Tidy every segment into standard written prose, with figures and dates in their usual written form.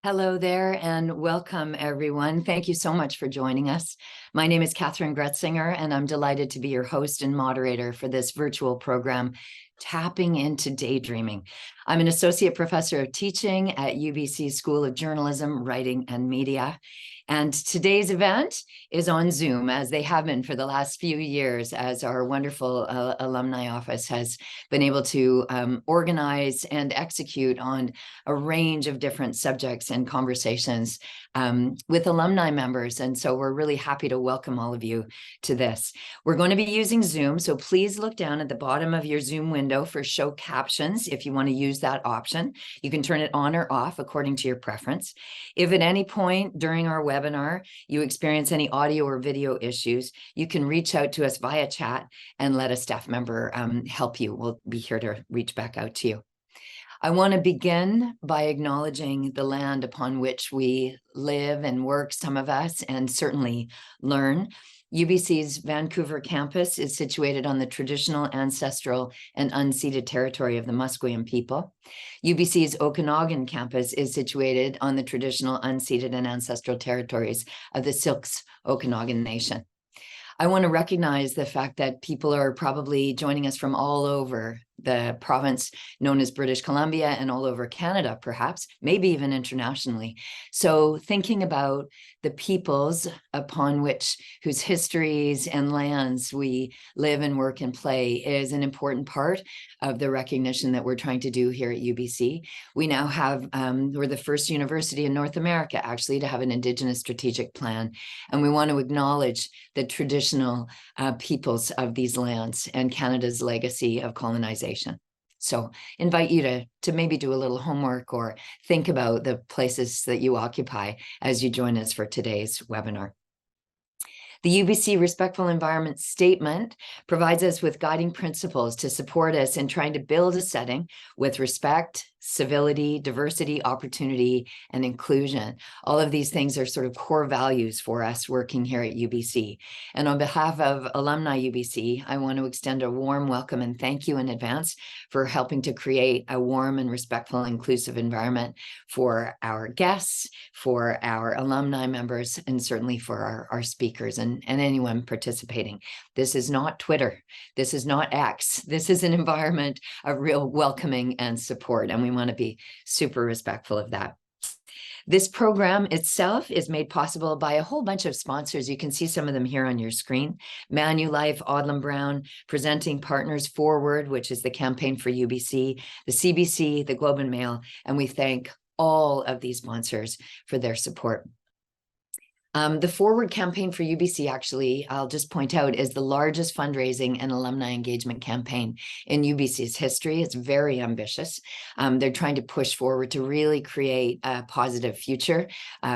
Hello there and welcome everyone. Thank you so much for joining us. My name is Kathryn Gretsinger and I'm delighted to be your host and moderator for this virtual program, Tapping into Daydreaming. I'm an associate professor of teaching at UBC School of Journalism, Writing and Media. And today's event is on Zoom, as they have been for the last few years, as our wonderful alumni office has been able to organize and execute on a range of different subjects and conversations with alumni members. And so we're really happy to welcome all of you to this. We're going to be using Zoom, so please look down at the bottom of your Zoom window for show captions if you want to use that option. You can turn it on or off according to your preference. If at any point during our webinar you experience any audio or video issues, you can reach out to us via chat and let a staff member help you. We'll be here to reach back out to you. I want to begin by acknowledging the land upon which we live and work, some of us, and certainly learn. UBC's Vancouver campus is situated on the traditional, ancestral, and unceded territory of the Musqueam people. UBC's Okanagan campus is situated on the traditional, unceded, and ancestral territories of the Syilx Okanagan Nation. I want to recognize the fact that people are probably joining us from all over the province known as British Columbia and all over Canada, perhaps, maybe even internationally. So thinking about the peoples upon whose histories and lands we live and work and play is an important part of the recognition that we're trying to do here at UBC. We now have, we're the first university in North America actually to have an Indigenous strategic plan. And we want to acknowledge the traditional peoples of these lands and Canada's legacy of colonization. So invite you to maybe do a little homework or think about the places that you occupy as you join us for today's webinar. The UBC Respectful Environment Statement provides us with guiding principles to support us in trying to build a setting with respect, civility, diversity, opportunity, and inclusion. All of these things are sort of core values for us working here at UBC. And on behalf of Alumni UBC, I want to extend a warm welcome and thank you in advance for helping to create a warm and respectful, inclusive environment for our guests, for our alumni members, and certainly for our speakers and anyone participating. This is not Twitter. This is not X. This is an environment of real welcoming and support, and we want to be super respectful of that. This program itself is made possible by a whole bunch of sponsors. You can see some of them here on your screen. Manulife, Odlum Brown, Presenting Partners Forward, which is the campaign for UBC, the CBC, the Globe and Mail, and we thank all of these sponsors for their support. The Forward campaign for UBC, actually, I'll just point out, is the largest fundraising and alumni engagement campaign in UBC's history. It's very ambitious. They're trying to push forward to really create a positive future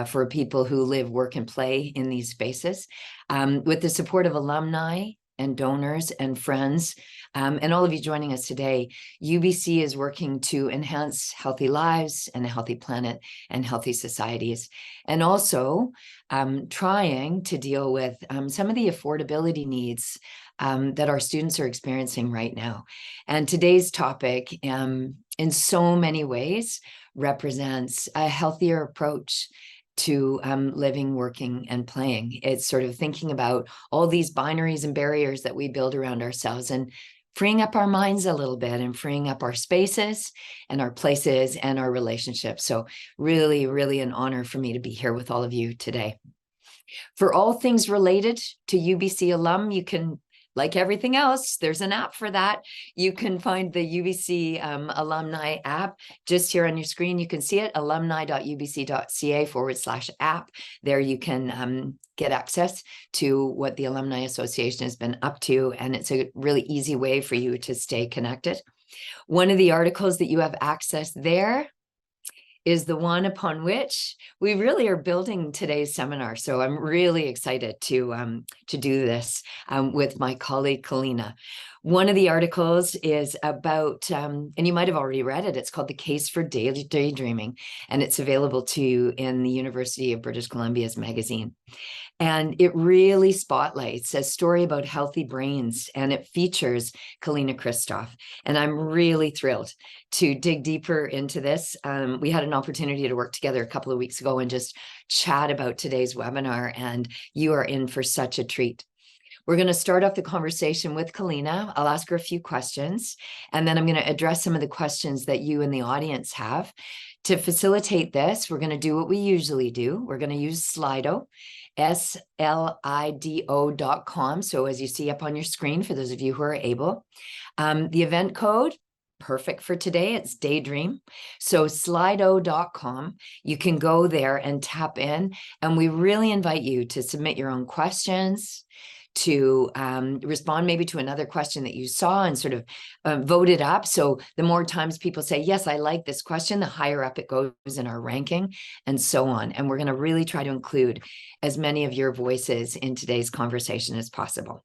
for people who live, work, and play in these spaces. With the support of alumni and donors and friends, and all of you joining us today, UBC is working to enhance healthy lives and a healthy planet and healthy societies, and also trying to deal with some of the affordability needs that our students are experiencing right now. And today's topic, in so many ways, represents a healthier approach to living, working, and playing. It's sort of thinking about all these binaries and barriers that we build around ourselves and freeing up our minds a little bit and freeing up our spaces and our places and our relationships. So really, really an honor for me to be here with all of you today. For all things related to UBC alum, you can, like everything else, there's an app for that. You can find the UBC alumni app just here on your screen. You can see it, alumni.ubc.ca/app. There you can get access to what the Alumni Association has been up to, and it's a really easy way for you to stay connected. One of the articles that you have access there is the one upon which we really are building today's seminar. So I'm really excited to do this with my colleague, Kalina. One of the articles is about, and you might have already read it, it's called The Case for Daydreaming, and it's available to you in the University of British Columbia's magazine. And it really spotlights a story about healthy brains, and it features Kalina Christoff. And I'm really thrilled to dig deeper into this. We had an opportunity to work together a couple of weeks ago and just chat about today's webinar, and you are in for such a treat. We're going to start off the conversation with Kalina. I'll ask her a few questions, and then I'm going to address some of the questions that you in the audience have. To facilitate this, we're going to do what we usually do. We're going to use Slido, slido.com. So as you see up on your screen, for those of you who are able, the event code, perfect for today, it's Daydream. So slido.com, you can go there and tap in, and we really invite you to submit your own questions, to respond maybe to another question that you saw and sort of vote it up. So the more times people say, yes, I like this question, the higher up it goes in our ranking, and so on. And we're going to really try to include as many of your voices in today's conversation as possible.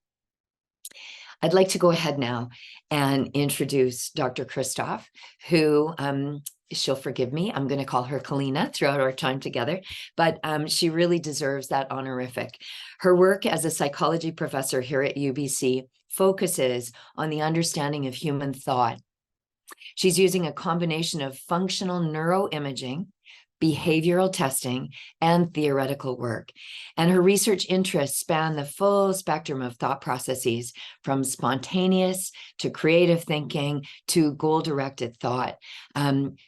I'd like to go ahead now and introduce Dr. Christoff, who she'll forgive me, I'm going to call her Kalina throughout our time together, but she really deserves that honorific. Her work as a psychology professor here at UBC focuses on the understanding of human thought. She's using a combination of functional neuroimaging, behavioral testing, and theoretical work. And her research interests span the full spectrum of thought processes, from spontaneous to creative thinking to goal-directed thought.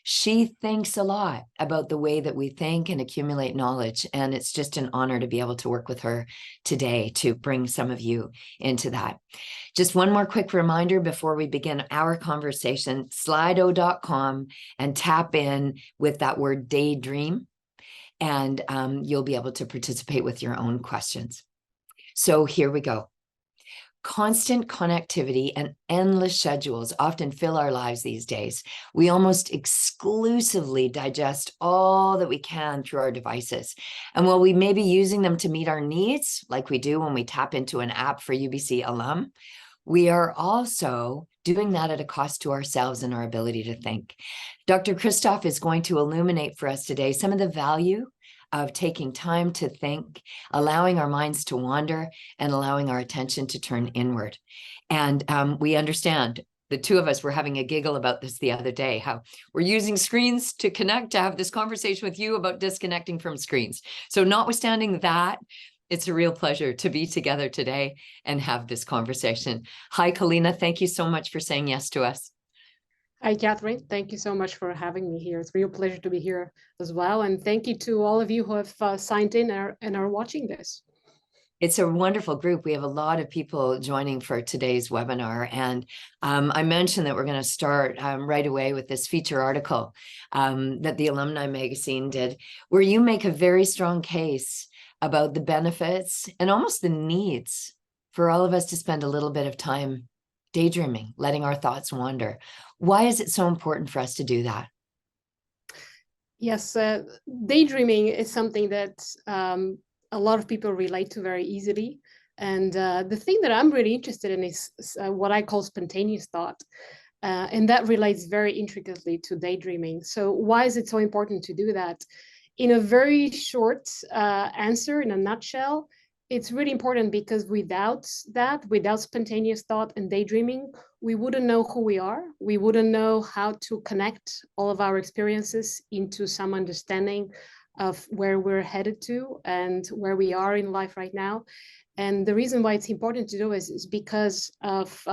She thinks a lot about the way that we think and accumulate knowledge, and it's just an honor to be able to work with her today to bring some of you into that. Just one more quick reminder before we begin our conversation, slido.com, and tap in with that word daydream, and you'll be able to participate with your own questions. So here we go. Constant connectivity and endless schedules often fill our lives these days. We almost exclusively digest all that we can through our devices. And while we may be using them to meet our needs, like we do when we tap into an app for UBC alum, we are also doing that at a cost to ourselves and our ability to think. Dr. Christoff is going to illuminate for us today some of the value of taking time to think, allowing our minds to wander, and allowing our attention to turn inward. And we understand, the two of us were having a giggle about this the other day, how we're using screens to connect, to have this conversation with you about disconnecting from screens. So notwithstanding that, it's a real pleasure to be together today and have this conversation. Hi, Kalina. Thank you so much for saying yes to us. Hi, Kathryn. Thank you so much for having me here. It's a real pleasure to be here as well. And thank you to all of you who have signed in and are watching this. It's a wonderful group. We have a lot of people joining for today's webinar. And I mentioned that we're going to start right away with this feature article that the Alumni magazine did, where you make a very strong case about the benefits and almost the needs for all of us to spend a little bit of time daydreaming, letting our thoughts wander. Why is it so important for us to do that? Yes, daydreaming is something that a lot of people relate to very easily. And the thing that I'm really interested in is what I call spontaneous thought. And that relates very intricately to daydreaming. So why is it so important to do that? In a very short answer, in a nutshell, it's really important because without that, without spontaneous thought and daydreaming, we wouldn't know who we are. We wouldn't know how to connect all of our experiences into some understanding of where we're headed to and where we are in life right now. And the reason why it's important to do is because of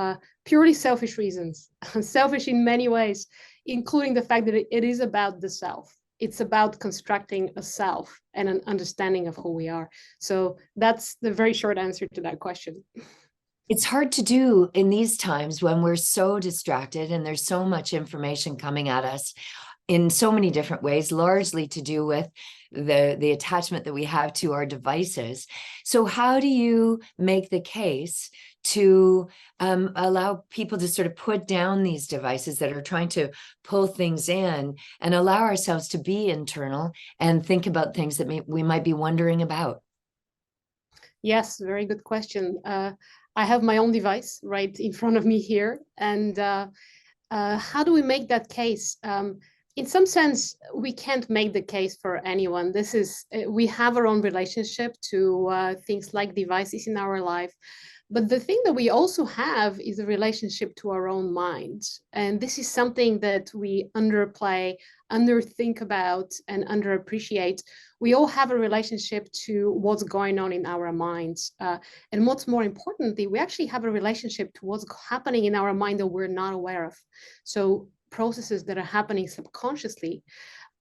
purely selfish reasons, selfish in many ways, including the fact that it is about the self. It's about constructing a self and an understanding of who we are. So that's the very short answer to that question. It's hard to do in these times when we're so distracted and there's so much information coming at us in so many different ways, largely to do with the attachment that we have to our devices. So how do you make the case to allow people to sort of put down these devices that are trying to pull things in and allow ourselves to be internal and think about things that we might be wondering about? Yes, very good question. I have my own device right in front of me here. And how do we make that case? In some sense, we can't make the case for anyone. We have our own relationship to things like devices in our life. But the thing that we also have is a relationship to our own minds. And this is something that we underplay, underthink about, and underappreciate. We all have a relationship to what's going on in our minds. And what's more importantly, we actually have a relationship to what's happening in our mind that we're not aware of. So processes that are happening subconsciously,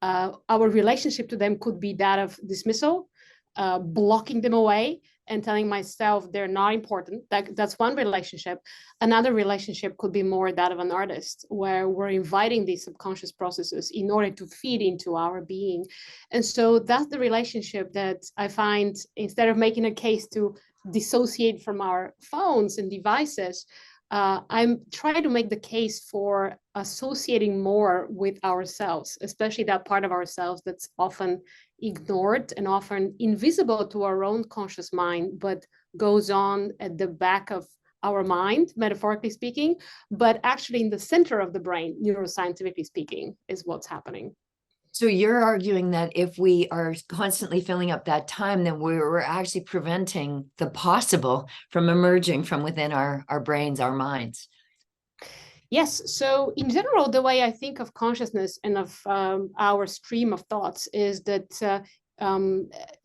our relationship to them could be that of dismissal, blocking them away, and telling myself they're not important. That's one relationship. Another relationship could be more that of an artist, where we're inviting these subconscious processes in order to feed into our being. And so that's the relationship that I find, instead of making a case to dissociate from our phones and devices, I'm trying to make the case for associating more with ourselves, especially that part of ourselves that's often ignored and often invisible to our own conscious mind, but goes on at the back of our mind, metaphorically speaking, but actually in the center of the brain, neuroscientifically speaking, is what's happening. So you're arguing that if we are constantly filling up that time, then we're actually preventing the possible from emerging from within our brains, our minds. Yes. So in general, the way I think of consciousness and of our stream of thoughts is that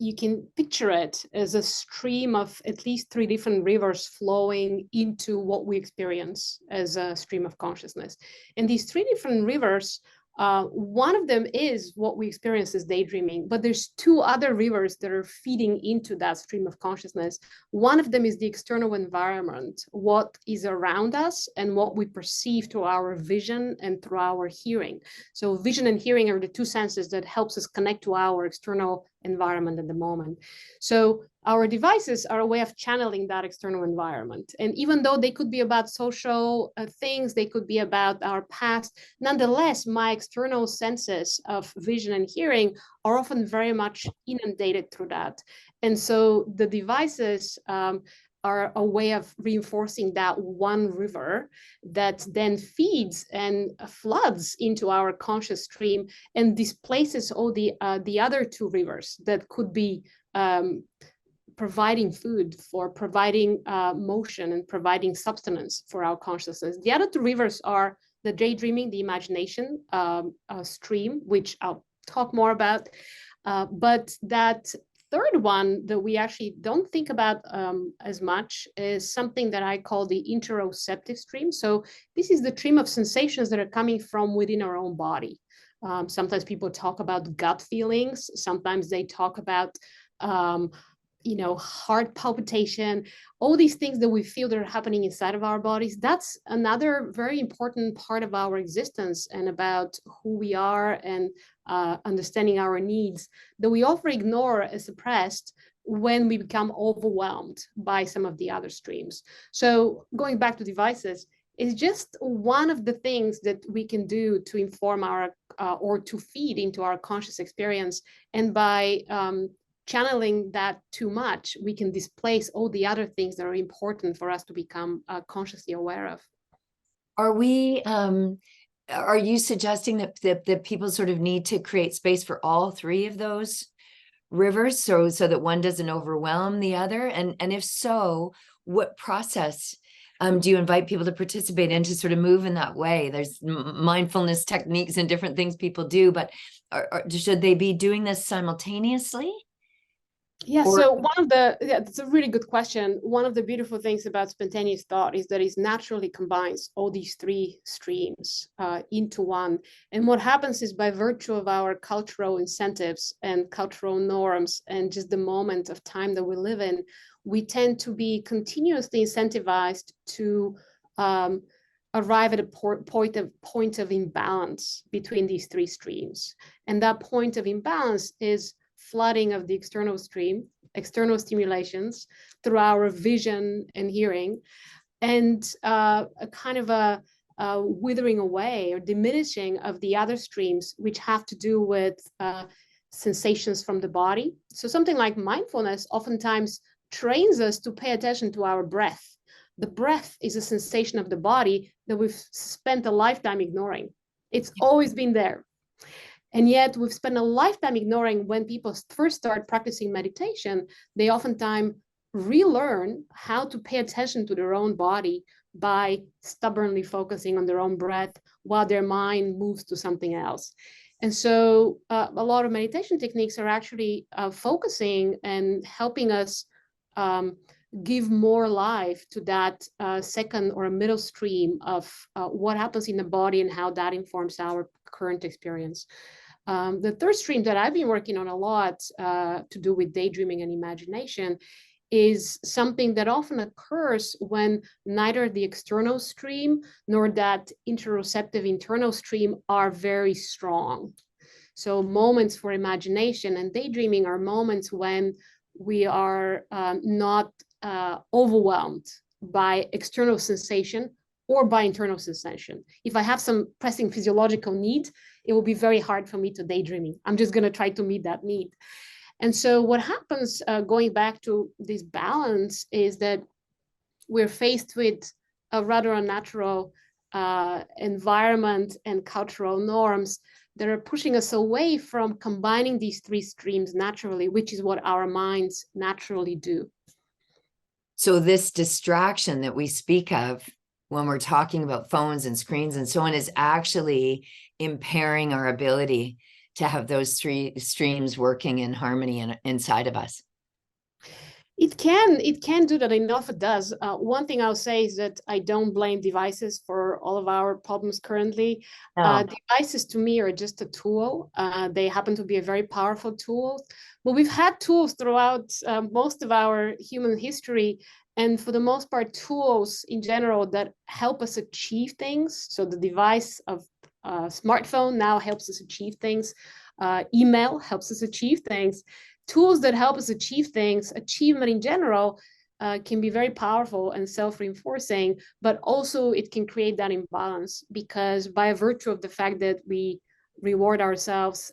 you can picture it as a stream of at least 3 different rivers flowing into what we experience as a stream of consciousness. And these 3 different rivers, one of them is what we experience as daydreaming, but there's 2 other rivers that are feeding into that stream of consciousness. One of them is the external environment, what is around us and what we perceive through our vision and through our hearing. So vision and hearing are the 2 senses that helps us connect to our external environment at the moment. So our devices are a way of channeling that external environment. And even though they could be about social things, they could be about our past, nonetheless, my external senses of vision and hearing are often very much inundated through that. And so the devices are a way of reinforcing that one river that then feeds and floods into our conscious stream and displaces all the other 2 rivers that could be providing food, for providing motion and providing substance for our consciousness. The other 2 rivers are the daydreaming, the imagination stream, which I'll talk more about. But that third one that we actually don't think about as much is something that I call the interoceptive stream. So this is the stream of sensations that are coming from within our own body. Sometimes people talk about gut feelings. Sometimes they talk about heart palpitation, all these things that we feel that are happening inside of our bodies. That's another very important part of our existence and about who we are and understanding our needs that we often ignore as suppressed when we become overwhelmed by some of the other streams. So going back to devices, is just one of the things that we can do to inform our or to feed into our conscious experience. And by channeling that too much, we can displace all the other things that are important for us to become consciously aware of. Are you suggesting that people sort of need to create space for all 3 of those rivers so that one doesn't overwhelm the other? And if so, what process do you invite people to participate in to sort of move in that way? There's mindfulness techniques and different things people do, but should they be doing this simultaneously? Yeah, so that's a really good question. One of the beautiful things about spontaneous thought is that it naturally combines all these 3 streams into one. And what happens is, by virtue of our cultural incentives and cultural norms and just the moment of time that we live in, we tend to be continuously incentivized to arrive at a point of imbalance between these 3 streams. And that point of imbalance is flooding of the external stream, external stimulations through our vision and hearing, and a kind of a withering away or diminishing of the other streams, which have to do with sensations from the body. So something like mindfulness oftentimes trains us to pay attention to our breath, the breath is a sensation of the body that we've spent a lifetime ignoring. It's always been there. And yet we've spent a lifetime ignoring. When people first start practicing meditation, they oftentimes relearn how to pay attention to their own body by stubbornly focusing on their own breath while their mind moves to something else. And so a lot of meditation techniques are actually focusing and helping us give more life to that second or a middle stream of what happens in the body and how that informs our current experience. The third stream that I've been working on a lot to do with daydreaming and imagination is something that often occurs when neither the external stream nor that interoceptive internal stream are very strong. So moments for imagination and daydreaming are moments when we are not overwhelmed by external sensation or by internal sensation. If I have some pressing physiological need, it will be very hard for me to daydreaming. I'm just going to try to meet that need. And so what happens, going back to this balance, is that we're faced with a rather unnatural environment and cultural norms that are pushing us away from combining these three streams naturally, which is what our minds naturally do. So this distraction that we speak of when we're talking about phones and screens and so on is actually impairing our ability to have those three streams working in harmony inside of us. It can do that. Enough it does. One thing I'll say is that I don't blame devices for all of our problems currently. No. Devices to me are just a tool. They happen to be a very powerful tool, but we've had tools throughout most of our human history. And for the most part, tools in general that help us achieve things. So the device of smartphone now helps us achieve things. Email helps us achieve things. Tools that help us achieve things, achievement in general, can be very powerful and self-reinforcing, but also it can create that imbalance because by virtue of the fact that we reward ourselves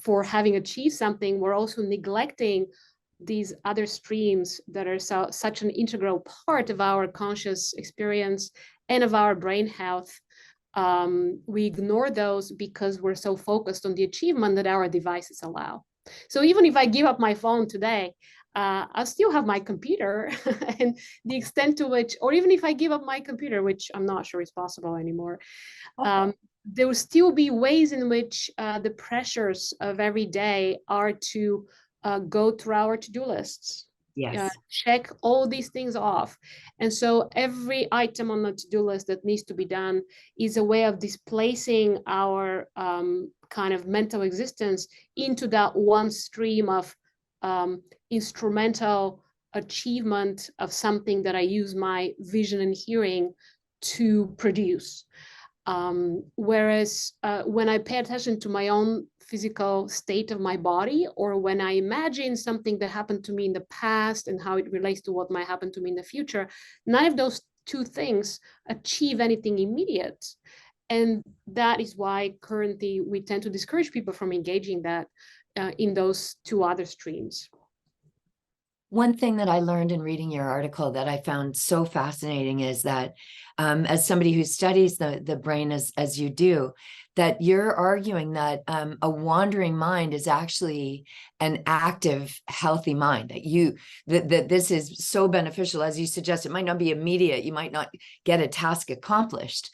for having achieved something, we're also neglecting these other streams that are such an integral part of our conscious experience and of our brain health. We ignore those because we're so focused on the achievement that our devices allow. So even if I give up my phone today, I'll still have my computer and the extent to which, or even if I give up my computer, which I'm not sure is possible anymore, there will still be ways in which the pressures of every day are to go through our to-do lists. Yes. Check all these things off. And so every item on the to-do list that needs to be done is a way of displacing our kind of mental existence into that one stream of instrumental achievement of something that I use my vision and hearing to produce. Whereas when I pay attention to my own physical state of my body, or when I imagine something that happened to me in the past and how it relates to what might happen to me in the future, none of those two things achieve anything immediate. And that is why currently we tend to discourage people from engaging that in those two other streams. One thing that I learned in reading your article that I found so fascinating is that as somebody who studies the brain as you do, that you're arguing that a wandering mind is actually an active, healthy mind, that this is so beneficial. As you suggest, it might not be immediate. You might not get a task accomplished,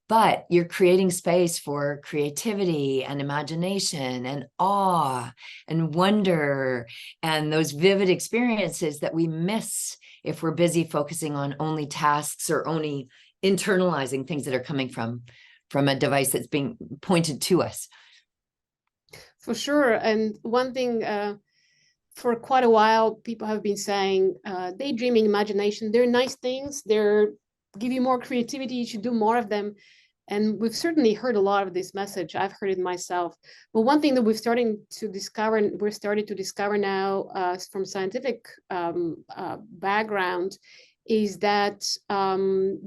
but you're creating space for creativity and imagination and awe and wonder and those vivid experiences that we miss if we're busy focusing on only tasks or only internalizing things that are coming from a device that's being pointed to us. For sure. And one thing, for quite a while, people have been saying daydreaming, imagination, they're nice things. They're give you more creativity. You should do more of them. And we've certainly heard a lot of this message. I've heard it myself. But one thing that we're starting to discover now from scientific background is that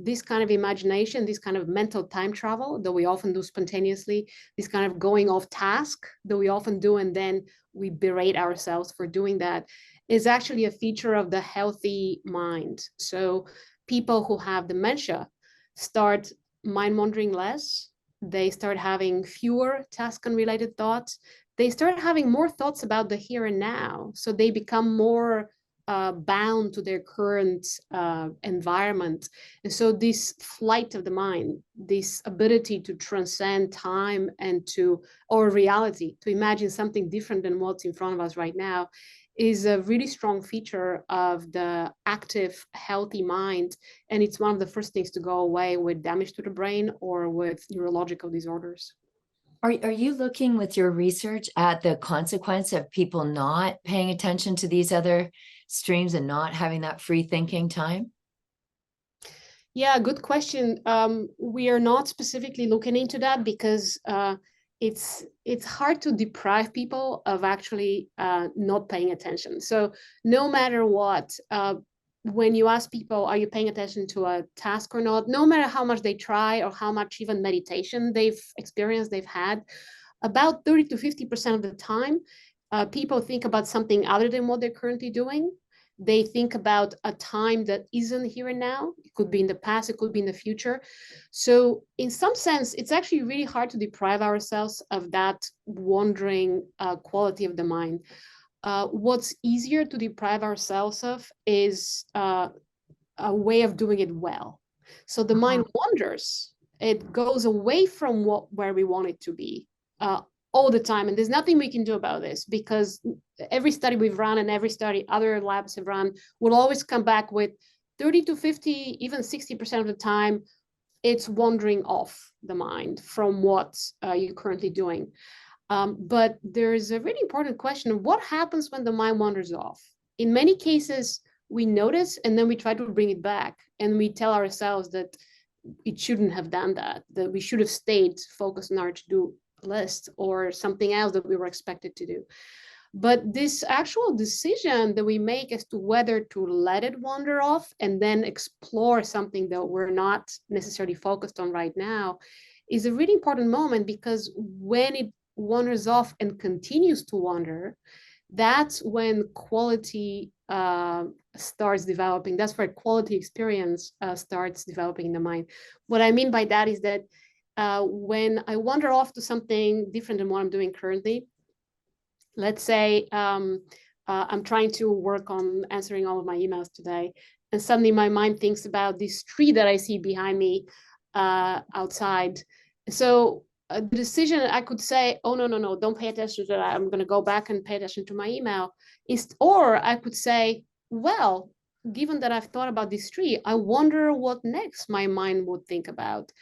this kind of imagination, this kind of mental time travel that we often do spontaneously, this kind of going off task that we often do, and then we berate ourselves for doing that, is actually a feature of the healthy mind. So people who have dementia start mind wandering less. They start having fewer task-unrelated thoughts. They start having more thoughts about the here and now. So they become more bound to their current environment. And so this flight of the mind, this ability to transcend time and or reality, to imagine something different than what's in front of us right now, is a really strong feature of the active, healthy mind. And it's one of the first things to go away with damage to the brain or with neurological disorders. Are you looking with your research at the consequence of people not paying attention to these other streams and not having that free thinking time? Yeah, good question. We are not specifically looking into that because it's hard to deprive people of actually not paying attention. So no matter what, when you ask people, are you paying attention to a task or not, no matter how much they try or how much even meditation they've experienced, they've had, about 30 to 50% of the time, people think about something other than what they're currently doing. They think about a time that isn't here and now. It could be in the past, it could be in the future. So in some sense, it's actually really hard to deprive ourselves of that wandering quality of the mind. What's easier to deprive ourselves of is a way of doing it well. So the mind wanders, it goes away from where we want it to be all the time. And there's nothing we can do about this because every study we've run and every study other labs have run will always come back with 30 to 50, even 60% of the time, it's wandering off the mind from what you're currently doing. But there's a really important question of what happens when the mind wanders off. In many cases, we notice and then we try to bring it back and we tell ourselves that it shouldn't have done that we should have stayed focused on our to-do list or something else that we were expected to do. But this actual decision that we make as to whether to let it wander off and then explore something that we're not necessarily focused on right now is a really important moment, because when it wanders off and continues to wander, that's when quality starts developing. That's where quality experience starts developing in the mind. What I mean by that is that when I wander off to something different than what I'm doing currently, let's say I'm trying to work on answering all of my emails today, and suddenly my mind thinks about this tree that I see behind me outside. So the decision, I could say, oh, no, don't pay attention to that. I'm going to go back and pay attention to my email. Or I could say, well, given that I've thought about this tree, I wonder what next my mind would think about.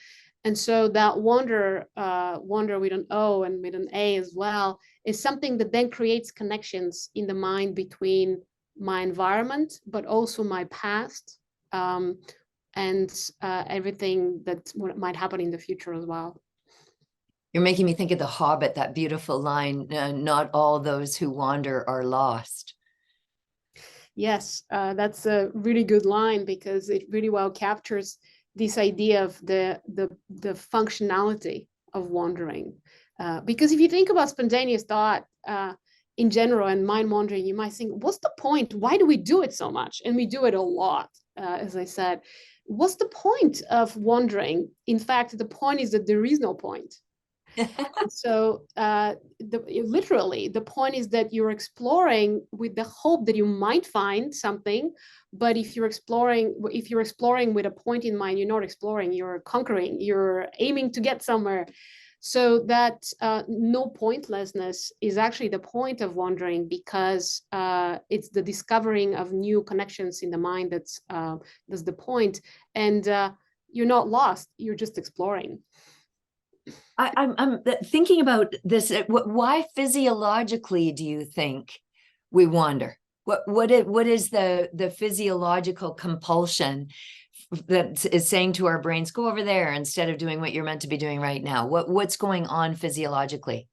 And so that wonder with an O and with an A as well is something that then creates connections in the mind between my environment, but also my past and everything that might happen in the future as well. You're making me think of The Hobbit, that beautiful line, not all those who wander are lost. Yes, that's a really good line because it really well captures this idea of the functionality of wandering. Because if you think about spontaneous thought in general and mind wandering, you might think, what's the point? Why do we do it so much? And we do it a lot, as I said. What's the point of wandering? In fact, the point is that there is no point. So literally, the point is that you're exploring with the hope that you might find something. But if you're exploring with a point in mind, you're not exploring, you're conquering, you're aiming to get somewhere. So that no pointlessness is actually the point of wandering, because it's the discovering of new connections in the mind that's the point. And you're not lost, you're just exploring. I'm thinking about this. Why physiologically do you think we wander? What is the physiological compulsion that is saying to our brains, go over there instead of doing what you're meant to be doing right now? What's going on physiologically?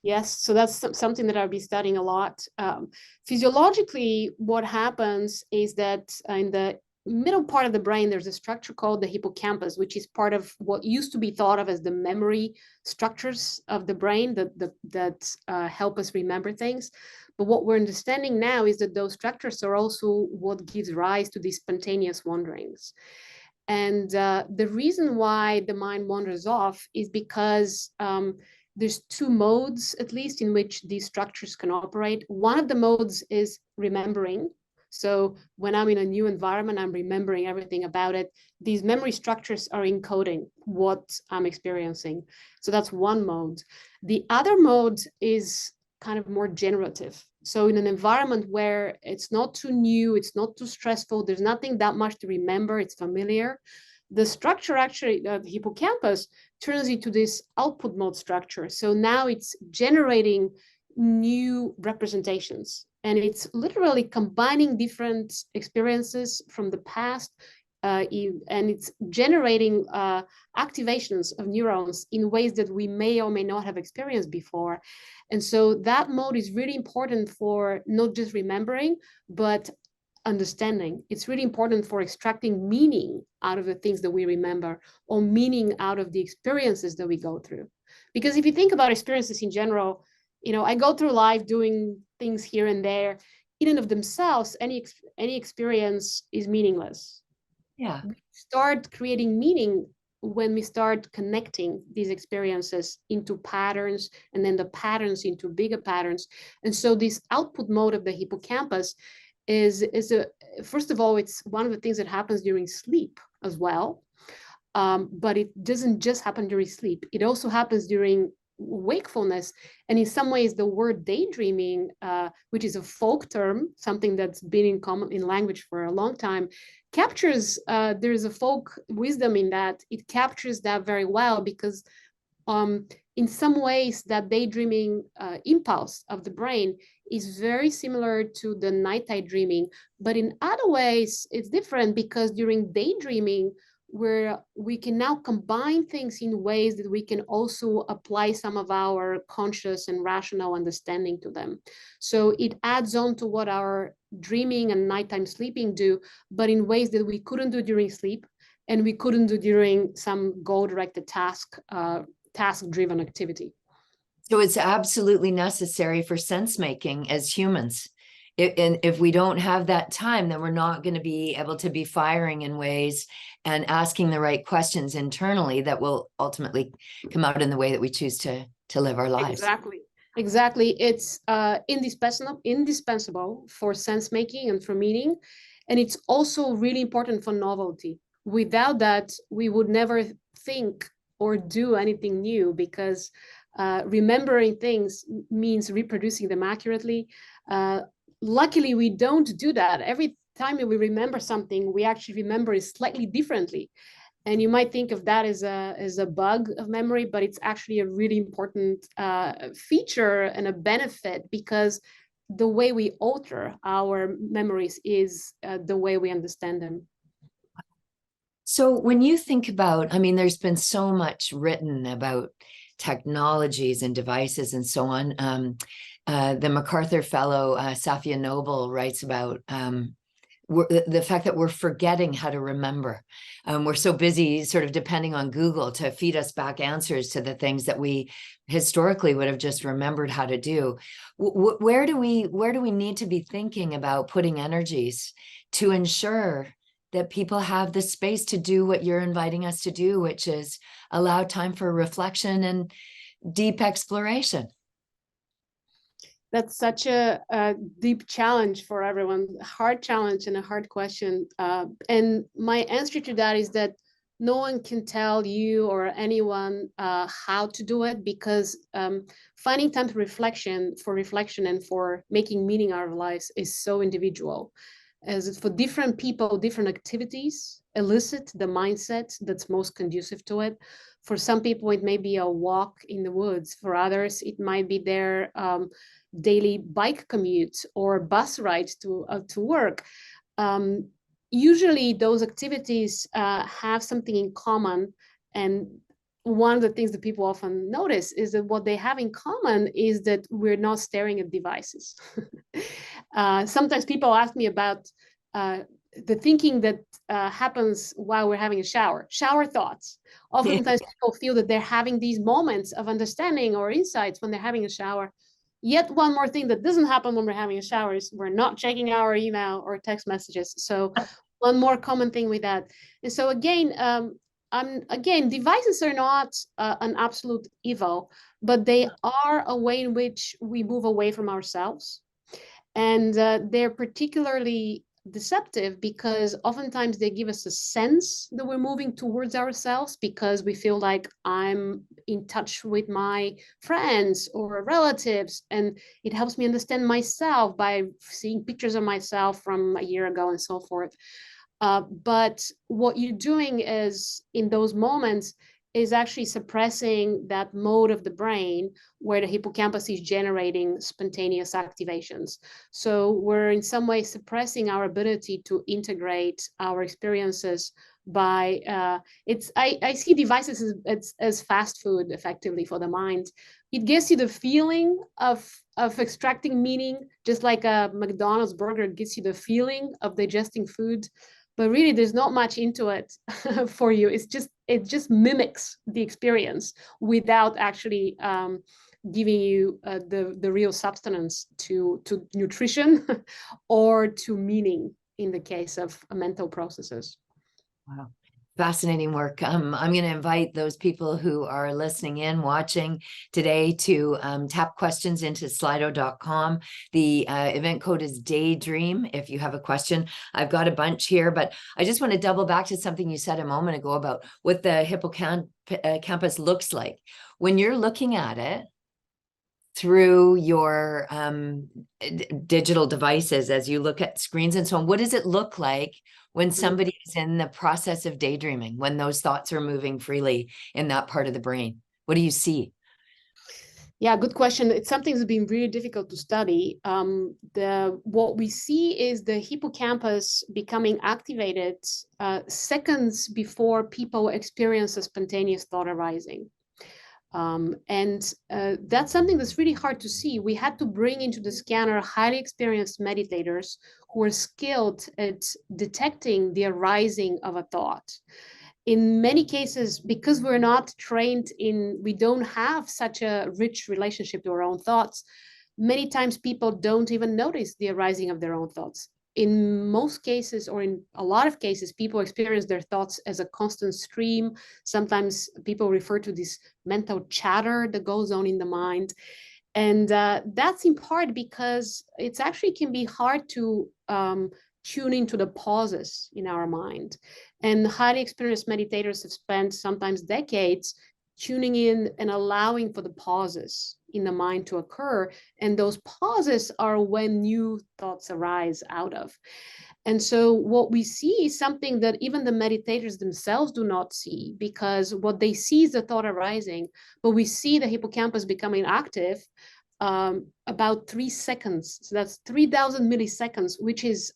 Yes, so that's something that I'll be studying a lot. Physiologically, what happens is that in the middle part of the brain, there's a structure called the hippocampus, which is part of what used to be thought of as the memory structures of the brain that help us remember things. But what we're understanding now is that those structures are also what gives rise to these spontaneous wanderings. And the reason why the mind wanders off is because there's two modes, at least, in which these structures can operate. One of the modes is remembering. So when I'm in a new environment, I'm remembering everything about it. These memory structures are encoding what I'm experiencing. So that's one mode. The other mode is kind of more generative. So in an environment where it's not too new, it's not too stressful, there's nothing that much to remember, it's familiar, the structure actually, the hippocampus, turns into this output mode structure. So now it's generating new representations, and it's literally combining different experiences from the past, and it's generating activations of neurons in ways that we may or may not have experienced before. And so that mode is really important for not just remembering, but understanding. It's really important for extracting meaning out of the things that we remember, or meaning out of the experiences that we go through. Because if you think about experiences in general, I go through life doing things here and there. In and of themselves, any experience is meaningless. Yeah. We start creating meaning when we start connecting these experiences into patterns, and then the patterns into bigger patterns. And so this output mode of the hippocampus is first of all, it's one of the things that happens during sleep as well. But it doesn't just happen during sleep. It also happens during wakefulness. And in some ways, the word daydreaming, which is a folk term, something that's been in common in language for a long time, captures, there's a folk wisdom in that. It captures that very well, because in some ways that daydreaming impulse of the brain is very similar to the nighttime dreaming. But in other ways, it's different, because during daydreaming, where we can now combine things in ways that we can also apply some of our conscious and rational understanding to them. So it adds on to what our dreaming and nighttime sleeping do, but in ways that we couldn't do during sleep, and we couldn't do during some goal-directed task-driven activity. So it's absolutely necessary for sense making as humans. And if we don't have that time, then we're not going to be able to be firing in ways and asking the right questions internally that will ultimately come out in the way that we choose to live our lives. Exactly. It's indispensable for sense making and for meaning. And it's also really important for novelty. Without that, we would never think or do anything new, because remembering things means reproducing them accurately. Luckily, we don't do that. Every time we remember something, we actually remember it slightly differently. And you might think of that as a bug of memory, but it's actually a really important feature and a benefit, because the way we alter our memories is the way we understand them. So when you think about, there's been so much written about technologies and devices and so on. The MacArthur Fellow, Safia Noble, writes about the fact that we're forgetting how to remember. We're so busy sort of depending on Google to feed us back answers to the things that we historically would have just remembered how to do. Where do we need to be thinking about putting energies to ensure that people have the space to do what you're inviting us to do, which is allow time for reflection and deep exploration? That's such a deep challenge for everyone, a hard challenge and a hard question. And my answer to that is that no one can tell you or anyone how to do it, because finding time for reflection and for making meaning out of lives is so individual. As for different people, different activities elicit the mindset that's most conducive to it. For some people, it may be a walk in the woods. For others, it might be their daily bike commute or bus ride to work. Usually those activities have something in common, and one of the things that people often notice is that what they have in common is that we're not staring at devices. Sometimes people ask me about the thinking that happens while we're having a shower thoughts. Oftentimes people feel that they're having these moments of understanding or insights when they're having a shower. Yet one more thing that doesn't happen when we're having a shower is we're not checking our email or text messages. So one more common thing with that. And so again, devices are not an absolute evil, but they are a way in which we move away from ourselves. And they're particularly deceptive because oftentimes they give us a sense that we're moving towards ourselves because we feel like I'm in touch with my friends or relatives, and it helps me understand myself by seeing pictures of myself from a year ago and so forth. But what you're doing is in those moments is actually suppressing that mode of the brain where the hippocampus is generating spontaneous activations. So we're in some way suppressing our ability to integrate our experiences by I see devices as fast food effectively for the mind. It gives you the feeling of extracting meaning, just like a McDonald's burger gives you the feeling of digesting food. But really there's not much into it for you. It just mimics the experience without actually giving you the real substance to nutrition or to meaning in the case of mental processes. Wow. Fascinating work. I'm going to invite those people who are listening in, watching today to tap questions into slido.com. The event code is daydream if you have a question. I've got a bunch here, but I just want to double back to something you said a moment ago about what the hippocampus looks like. When you're looking at it through your digital devices, as you look at screens and so on, what does it look like when somebody is in the process of daydreaming, when those thoughts are moving freely in that part of the brain? What do you see? Yeah, good question. It's something that's been really difficult to study. What we see is the hippocampus becoming activated seconds before people experience a spontaneous thought arising. That's something that's really hard to see. We had to bring into the scanner highly experienced meditators who are skilled at detecting the arising of a thought. In many cases, because we're not trained we don't have such a rich relationship to our own thoughts, many times people don't even notice the arising of their own thoughts. In most cases, or in a lot of cases, people experience their thoughts as a constant stream. Sometimes people refer to this mental chatter that goes on in the mind. And that's in part because it's actually can be hard to tune into the pauses in our mind. And highly experienced meditators have spent sometimes decades tuning in and allowing for the pauses in the mind to occur. And those pauses are when new thoughts arise out of. And so what we see is something that even the meditators themselves do not see, because what they see is the thought arising, but we see the hippocampus becoming active about 3 seconds. So that's 3,000 milliseconds, which is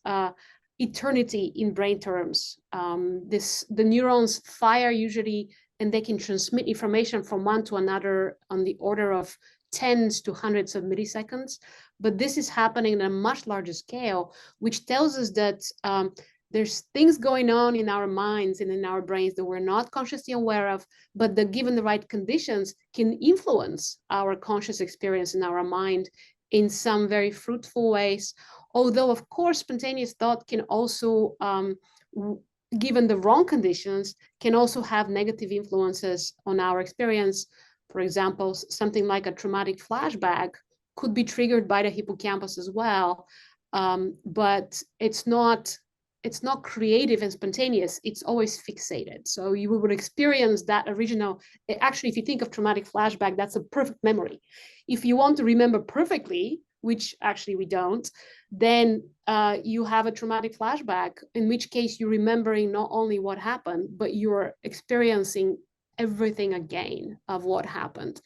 eternity in brain terms. The neurons fire usually, and they can transmit information from one to another on the order of tens to hundreds of milliseconds. But this is happening on a much larger scale, which tells us that there's things going on in our minds and in our brains that we're not consciously aware of, but that given the right conditions can influence our conscious experience in our mind in some very fruitful ways. Although, of course, spontaneous thought can also, given the wrong conditions, can also have negative influences on our experience. For example, something like a traumatic flashback could be triggered by the hippocampus as well, but it's not creative and spontaneous. It's always fixated. So you would experience that original. Actually, if you think of traumatic flashback, that's a perfect memory. If you want to remember perfectly, which actually we don't, then you have a traumatic flashback, in which case you're remembering not only what happened, but you're experiencing everything again of what happened.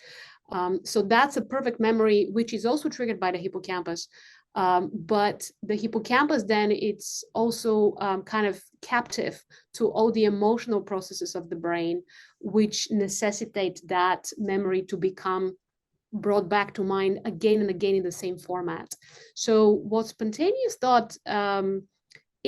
So that's a perfect memory, which is also triggered by the hippocampus. But the hippocampus then it's also kind of captive to all the emotional processes of the brain, which necessitate that memory to become brought back to mind again and again in the same format. So what spontaneous thought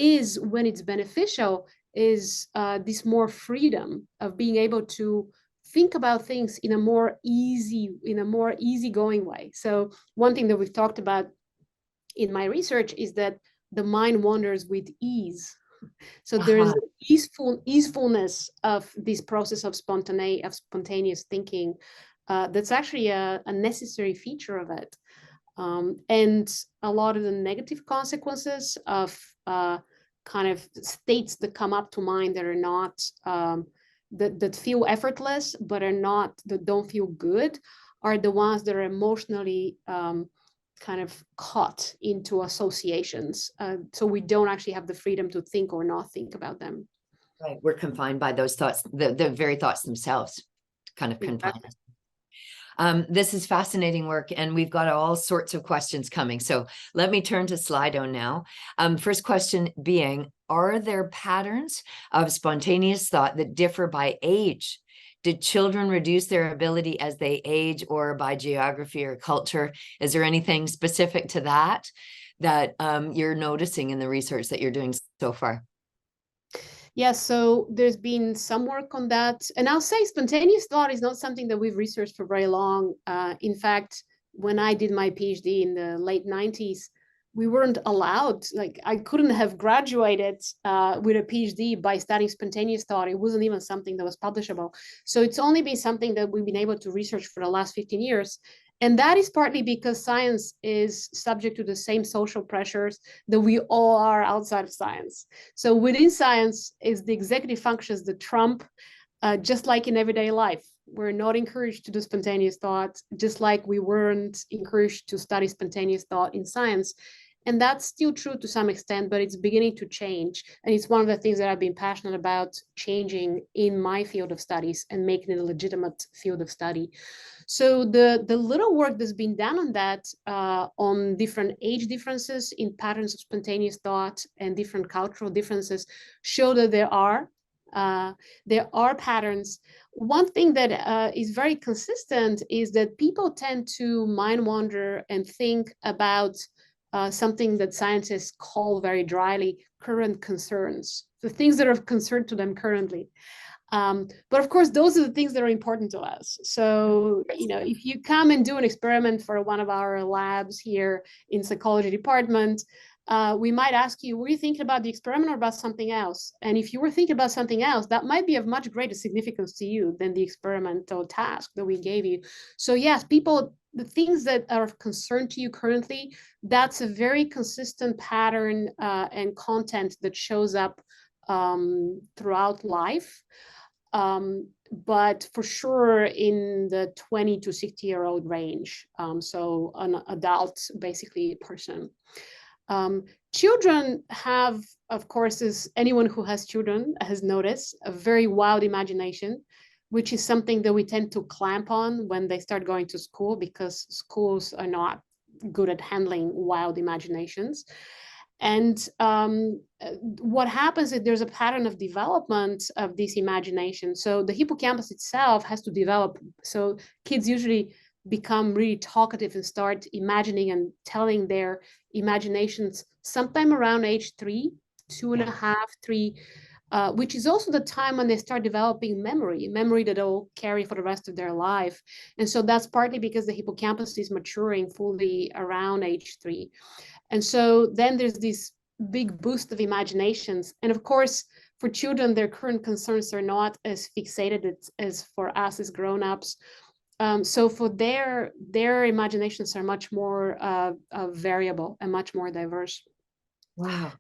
is, when it's beneficial, is this more freedom of being able to think about things in a more easygoing way. So one thing that we've talked about in my research is that the mind wanders with ease. So there's easefulness of this process of spontaneous thinking that's actually a necessary feature of it. And a lot of the negative consequences of kind of states that come up to mind that are not that feel effortless but that don't feel good are the ones that are emotionally kind of caught into associations. So we don't actually have the freedom to think or not think about them. Right. We're confined by those thoughts, the very thoughts themselves kind of confine us. This is fascinating work, and we've got all sorts of questions coming. So let me turn to Slido now. First question being, are there patterns of spontaneous thought that differ by age? Did children reduce their ability as they age, or by geography or culture? Is there anything specific to that you're noticing in the research that you're doing so far? Yeah, so there's been some work on that. And I'll say spontaneous thought is not something that we've researched for very long. In fact, when I did my PhD in the late 90s, we weren't allowed, like I couldn't have graduated with a PhD by studying spontaneous thought. It wasn't even something that was publishable. So it's only been something that we've been able to research for the last 15 years. And that is partly because science is subject to the same social pressures that we all are outside of science. So within science is the executive functions that trump, just like in everyday life. We're not encouraged to do spontaneous thought, just like we weren't encouraged to study spontaneous thought in science. And that's still true to some extent, but it's beginning to change. And it's one of the things that I've been passionate about changing in my field of studies and making it a legitimate field of study. So the little work that's been done on that, on different age differences in patterns of spontaneous thought and different cultural differences, show that there are patterns. One thing that is very consistent is that people tend to mind wander and think about something that scientists call very dryly current concerns, the things that are of concern to them currently. But of course, those are the things that are important to us. So, if you come and do an experiment for one of our labs here in psychology department, we might ask you, were you thinking about the experiment or about something else? And if you were thinking about something else, that might be of much greater significance to you than the experimental task that we gave you. So yes, the things that are of concern to you currently, that's a very consistent pattern and content that shows up throughout life. But for sure in the 20 to 60-year-old range. So an adult, basically person. Children have, of course, as anyone who has children has noticed, a very wild imagination, which is something that we tend to clamp on when they start going to school, because schools are not good at handling wild imaginations. And what happens is there's a pattern of development of this imagination. So the hippocampus itself has to develop. So kids usually become really talkative and start imagining and telling their imaginations sometime around age 3, 2.5, 3, which is also the time when they start developing memory that they'll carry for the rest of their life. And so that's partly because the hippocampus is maturing fully around age 3. And so then there's this big boost of imaginations. And of course, for children, their current concerns are not as fixated as for us as grown-ups. So for their imaginations are much more variable and much more diverse. Wow.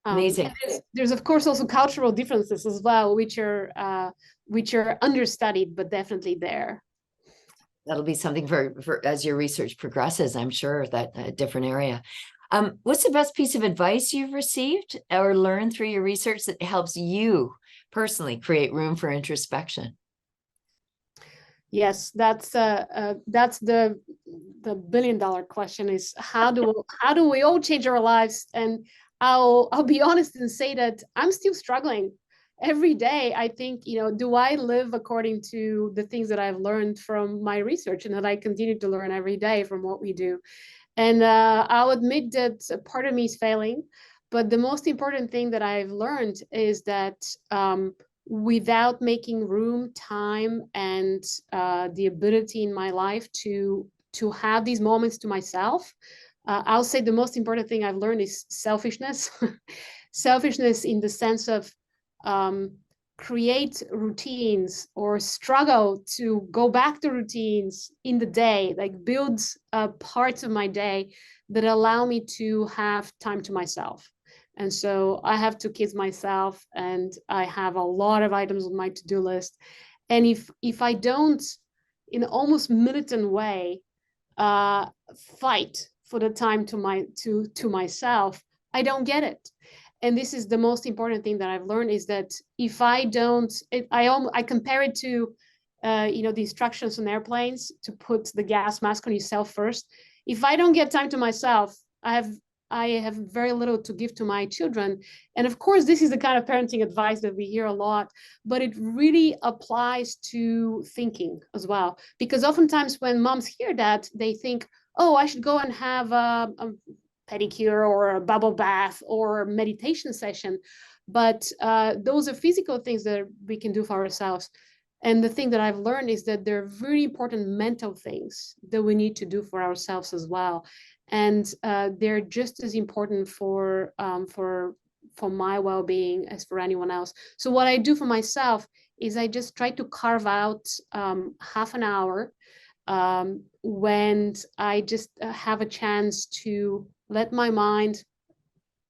Amazing. There's of course also cultural differences as well, which are understudied, but definitely there. That'll be something for as your research progresses, I'm sure, that a different area. What's the best piece of advice you've received or learned through your research that helps you personally create room for introspection? Yes, that's the billion-dollar question, is how do we all change our lives? And I'll be honest and say that I'm still struggling every day. I think, do I live according to the things that I've learned from my research and that I continue to learn every day from what we do? And I'll admit that part of me is failing. But the most important thing that I've learned is that without making room, time, and the ability in my life to have these moments to myself, I'll say the most important thing I've learned is selfishness. Selfishness in the sense of create routines or struggle to go back to routines in the day, like build parts of my day that allow me to have time to myself. And so I have 2 kids myself, and I have a lot of items on my to-do list. And if I don't, in almost militant way, fight for the time to myself, I don't get it. And this is the most important thing that I've learned, is that if I don't, I compare it to the instructions on airplanes to put the gas mask on yourself first. If I don't get time to myself, I have very little to give to my children. And of course, this is the kind of parenting advice that we hear a lot, but it really applies to thinking as well. Because oftentimes when moms hear that, they think, oh, I should go and have a pedicure or a bubble bath or meditation session. But those are physical things that we can do for ourselves. And the thing that I've learned is that there are very important mental things that we need to do for ourselves as well. And they're just as important for my well-being as for anyone else. So what I do for myself is I just try to carve out half an hour when I just have a chance to let my mind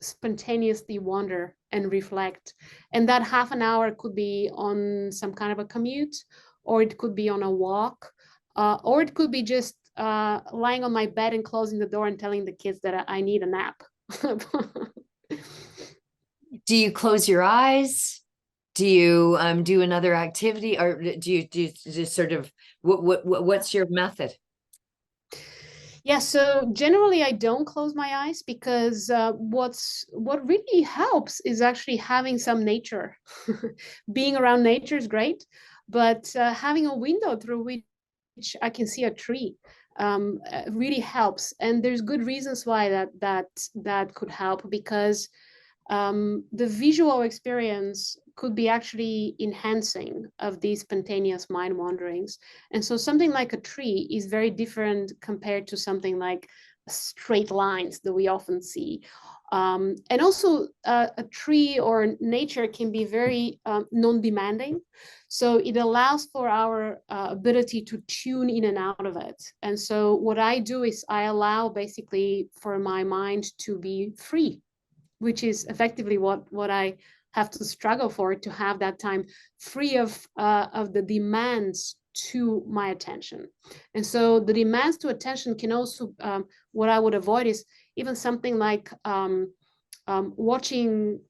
spontaneously wander and reflect. And that half an hour could be on some kind of a commute, or it could be on a walk, or it could be just lying on my bed and closing the door and telling the kids that I need a nap. Do you close your eyes? Do you do another activity, or do you just sort of what's your method? Yeah, so generally I don't close my eyes, because what really helps is actually having some nature. Being around nature is great, but having a window through which I can see a tree really helps. And there's good reasons why that could help, because the visual experience could be actually enhancing of these spontaneous mind wanderings. And so something like a tree is very different compared to something like straight lines that we often see. And also a tree or nature can be very non-demanding. So it allows for our ability to tune in and out of it. And so what I do is I allow basically for my mind to be free, which is effectively what I have to struggle for, to have that time free of the demands to my attention. And so the demands to attention can also, what I would avoid is even something like watching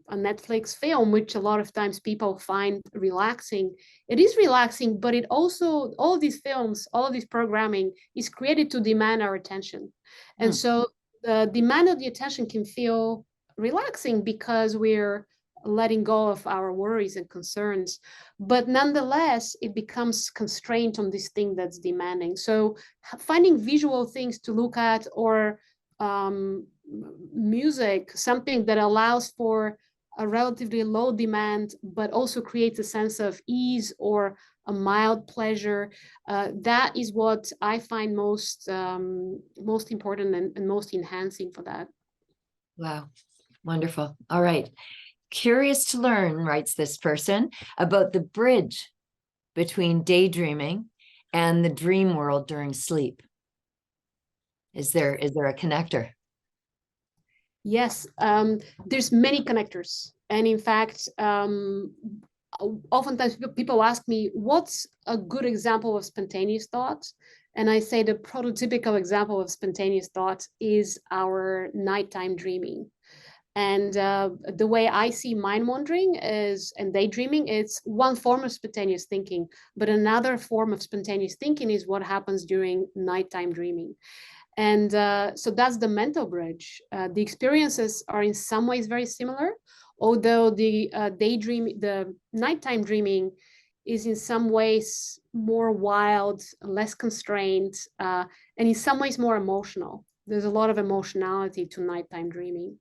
a Netflix film, which a lot of times people find relaxing. It is relaxing, but it also, all of these films, all of this programming is created to demand our attention. And so the demand of the attention can feel relaxing because we're letting go of our worries and concerns, but nonetheless it becomes constrained on this thing that's demanding. So finding visual things to look at, or music, something that allows for a relatively low demand but also creates a sense of ease or a mild pleasure, that is what I find most important and most enhancing for that. Wow. Wonderful. All right. Curious to learn, writes this person, about the bridge between daydreaming and the dream world during sleep. Is there a connector? Yes, there's many connectors. And in fact, oftentimes people ask me, what's a good example of spontaneous thought? And I say the prototypical example of spontaneous thought is our nighttime dreaming. And the way I see mind wandering and daydreaming, it's one form of spontaneous thinking, but another form of spontaneous thinking is what happens during nighttime dreaming. And so that's the mental bridge. The experiences are in some ways very similar, although the the nighttime dreaming is in some ways more wild, less constrained, and in some ways more emotional. There's a lot of emotionality to nighttime dreaming.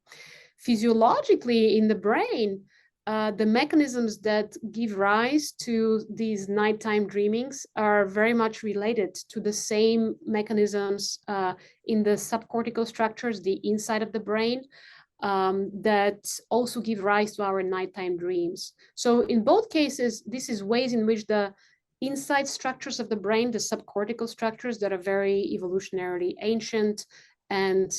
physiologically in the brain, the mechanisms that give rise to these nighttime dreamings are very much related to the same mechanisms in the subcortical structures, the inside of the brain, that also give rise to our nighttime dreams. So in both cases, this is ways in which the inside structures of the brain, the subcortical structures that are very evolutionarily ancient, and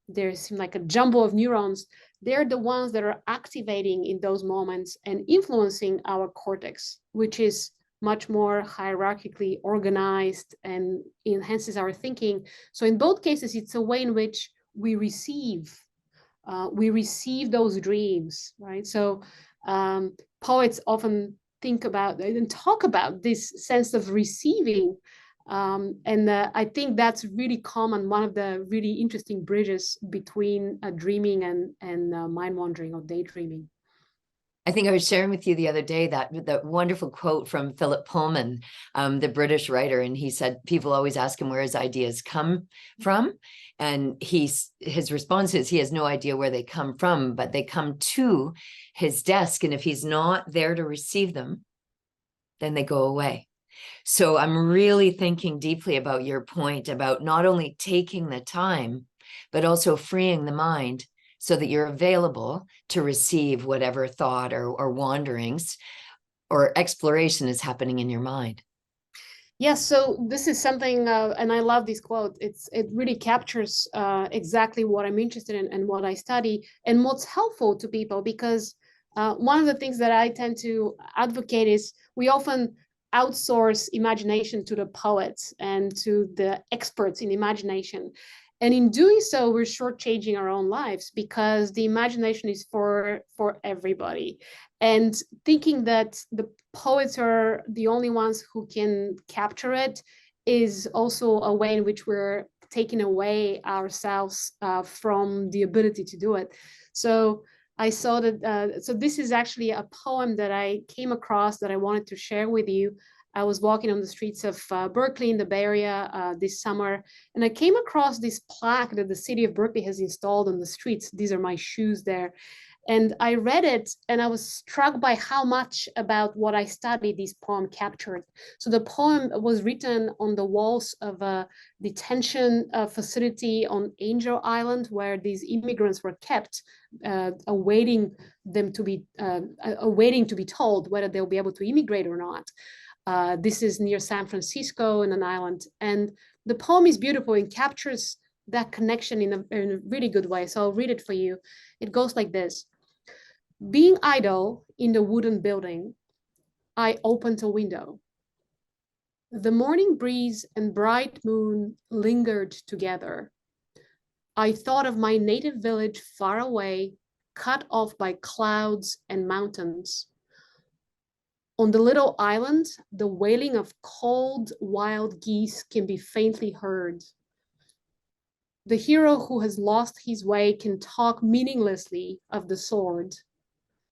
there seem like a jumble of neurons, they're the ones that are activating in those moments and influencing our cortex, which is much more hierarchically organized and enhances our thinking. So in both cases, it's a way in which we receive those dreams, right? So poets often think about and talk about this sense of receiving. And I think that's really common, one of the really interesting bridges between dreaming and mind wandering or daydreaming. I think I was sharing with you the other day that wonderful quote from Philip Pullman, the British writer, and he said people always ask him where his ideas come from, and his response is he has no idea where they come from, but they come to his desk, and if he's not there to receive them, then they go away. So I'm really thinking deeply about your point about not only taking the time, but also freeing the mind so that you're available to receive whatever thought or wanderings or exploration is happening in your mind. Yes, so this is something, and I love this quote. It really captures exactly what I'm interested in and what I study and what's helpful to people, because one of the things that I tend to advocate is we often outsource imagination to the poets and to the experts in imagination. And in doing so, we're shortchanging our own lives, because the imagination is for everybody. And thinking that the poets are the only ones who can capture it is also a way in which we're taking away ourselves from the ability to do it. So I saw that, so this is actually a poem that I came across that I wanted to share with you. I was walking on the streets of Berkeley in the Bay Area this summer, and I came across this plaque that the city of Berkeley has installed on the streets. These are my shoes there. And I read it, and I was struck by how much about what I studied this poem captured. So the poem was written on the walls of a detention facility on Angel Island, where these immigrants were kept, awaiting to be told whether they'll be able to immigrate or not. This is near San Francisco in an island. And the poem is beautiful and captures that connection in a really good way. So I'll read it for you. It goes like this. Being idle in the wooden building, I opened a window. The morning breeze and bright moon lingered together. I thought of my native village far away, cut off by clouds and mountains. On the little island, the wailing of cold wild geese can be faintly heard. The hero who has lost his way can talk meaninglessly of the sword.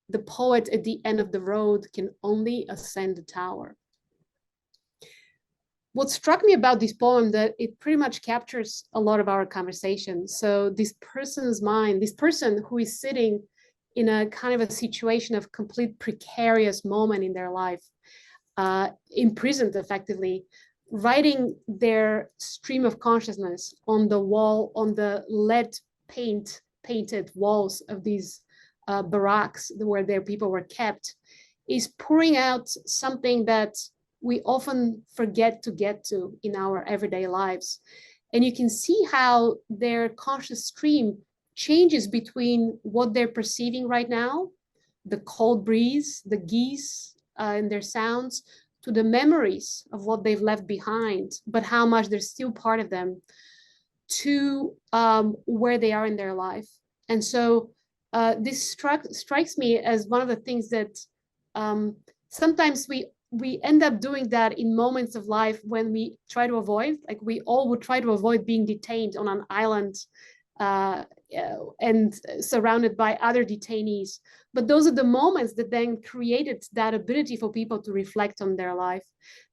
The poet at the end of the road can only ascend the tower. What struck me about this poem that it pretty much captures a lot of our conversation. So this person's mind, this person who is sitting in a kind of a situation of complete precarious moment in their life, imprisoned effectively, writing their stream of consciousness on the wall, on the lead painted walls of these barracks where their people were kept, is pouring out something that we often forget to get to in our everyday lives. And you can see how their conscious stream changes between what they're perceiving right now, the cold breeze, the geese and their sounds, to the memories of what they've left behind, but how much they're still part of them, to where they are in their life. And so this strikes me as one of the things that sometimes we end up doing that in moments of life when we try to avoid, like we all would try to avoid being detained on an island and surrounded by other detainees. But those are the moments that then created that ability for people to reflect on their life.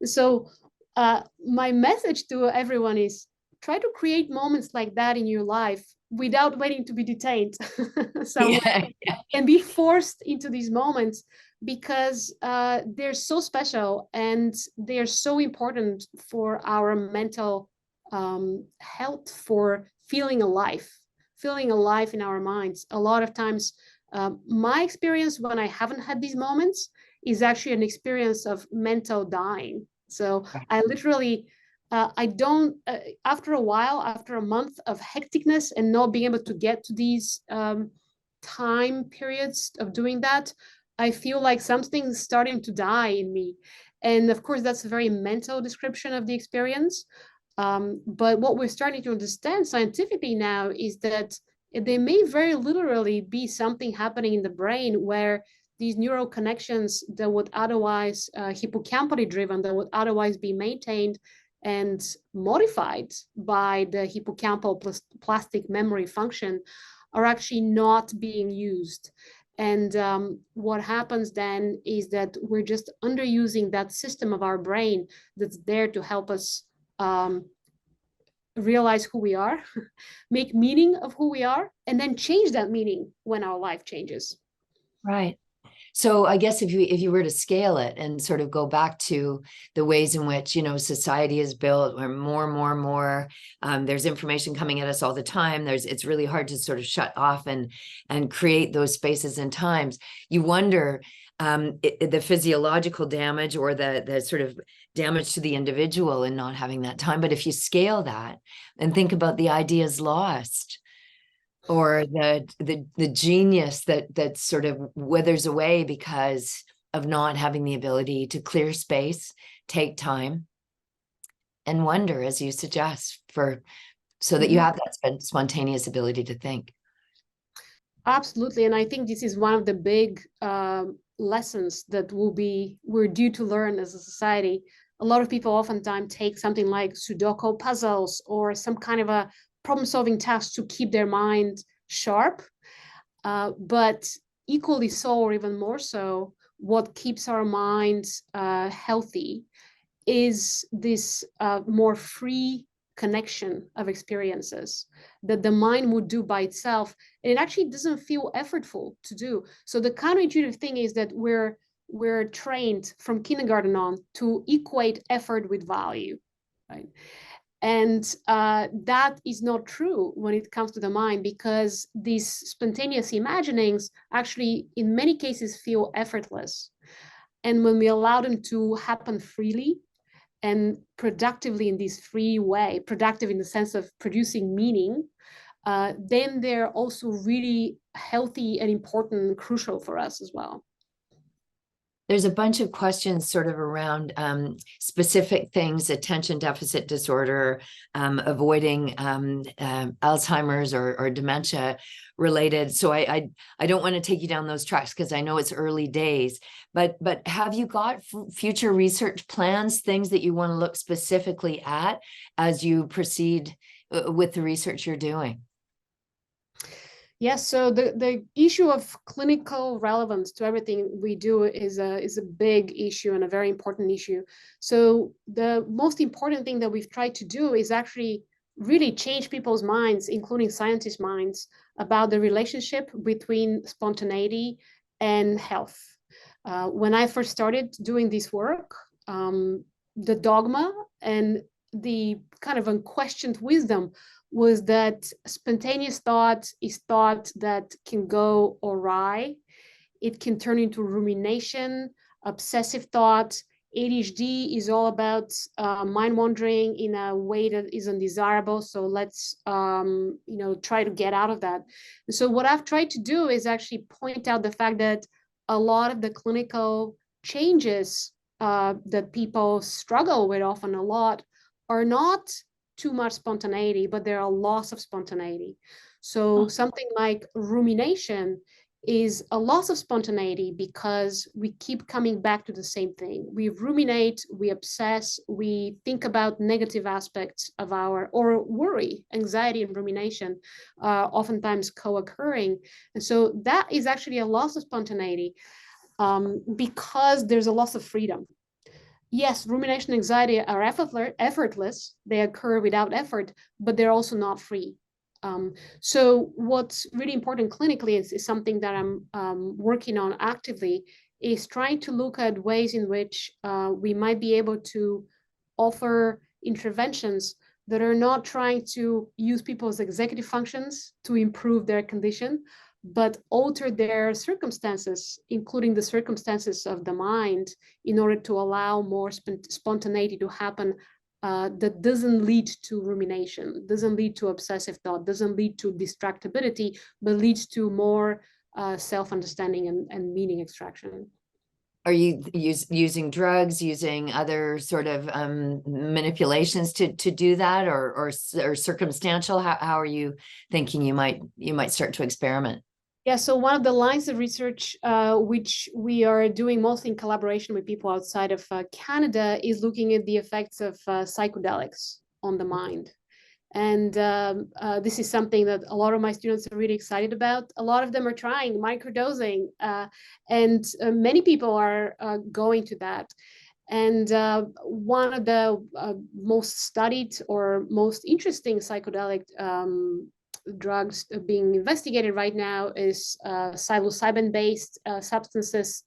So my message to everyone is, try to create moments like that in your life without waiting to be detained somewhere and be forced into these moments, because they're so special and they're so important for our mental health, for feeling alive in our minds. A lot of times, my experience when I haven't had these moments is actually an experience of mental dying. So I literally, I don't, after a while, after a month of hecticness and not being able to get to these time periods of doing that, I feel like something's starting to die in me. And of course, that's a very mental description of the experience. But what we're starting to understand scientifically now is that there may very literally be something happening in the brain where these neural connections that would otherwise hippocampally driven, that would otherwise be maintained and modified by the hippocampal plastic memory function, are actually not being used. And what happens then is that we're just underusing that system of our brain that's there to help us realize who we are, make meaning of who we are, and then change that meaning when our life changes. Right. So I guess if you were to scale it and sort of go back to the ways in which, society is built, where more, there's information coming at us all the time. It's really hard to sort of shut off and create those spaces and times. You wonder the physiological damage or the sort of damage to the individual in not having that time. But if you scale that and think about the ideas lost, or the genius that sort of withers away because of not having the ability to clear space, take time, and wonder, as you suggest, so that you have that spontaneous ability to think. Absolutely. And I think this is one of the big lessons that we're due to learn as a society. A lot of people oftentimes take something like Sudoku puzzles or some kind of a problem-solving task to keep their mind sharp. But equally so, or even more so, what keeps our minds healthy is this more free connection of experiences that the mind would do by itself, and it actually doesn't feel effortful to do. So the counterintuitive thing is that we're trained from kindergarten on to equate effort with value, right? And that is not true when it comes to the mind, because these spontaneous imaginings actually in many cases feel effortless. And when we allow them to happen freely and productively in this free way, productive in the sense of producing meaning, then they're also really healthy and important and crucial for us as well. There's a bunch of questions sort of around specific things, attention deficit disorder, avoiding Alzheimer's or dementia related. So I don't want to take you down those tracks because I know it's early days, but have you got future research plans, things that you want to look specifically at as you proceed with the research you're doing? Yes, so the issue of clinical relevance to everything we do is a big issue and a very important issue. So the most important thing that we've tried to do is actually really change people's minds, including scientists' minds, about the relationship between spontaneity and health. When I first started doing this work, the dogma and the kind of unquestioned wisdom was that spontaneous thought is thought that can go awry. It can turn into rumination, obsessive thought. ADHD is all about mind wandering in a way that is undesirable. So let's try to get out of that. And so what I've tried to do is actually point out the fact that a lot of the clinical changes that people struggle with often a lot are not too much spontaneity, but there are a loss of spontaneity. So something like rumination is a loss of spontaneity because we keep coming back to the same thing. We ruminate, we obsess, we think about negative aspects of or worry, anxiety and rumination are oftentimes co-occurring. And so that is actually a loss of spontaneity because there's a loss of freedom. yes, rumination and anxiety are effortless. They occur without effort, but they're also not free. So what's really important clinically is something that I'm working on actively, is trying to look at ways in which we might be able to offer interventions that are not trying to use people's executive functions to improve their condition, but alter their circumstances, including the circumstances of the mind, in order to allow more spontaneity to happen, that doesn't lead to rumination, doesn't lead to obsessive thought, doesn't lead to distractibility, but leads to more self-understanding and meaning extraction. Are you using drugs, using other sort of manipulations to do that, or circumstantial? How are you thinking you might start to experiment? Yeah, so one of the lines of research, which we are doing mostly in collaboration with people outside of Canada, is looking at the effects of psychedelics on the mind. And this is something that a lot of my students are really excited about. A lot of them are trying microdosing, and many people are going to that. And one of the most studied or most interesting psychedelic drugs being investigated right now is psilocybin-based substances,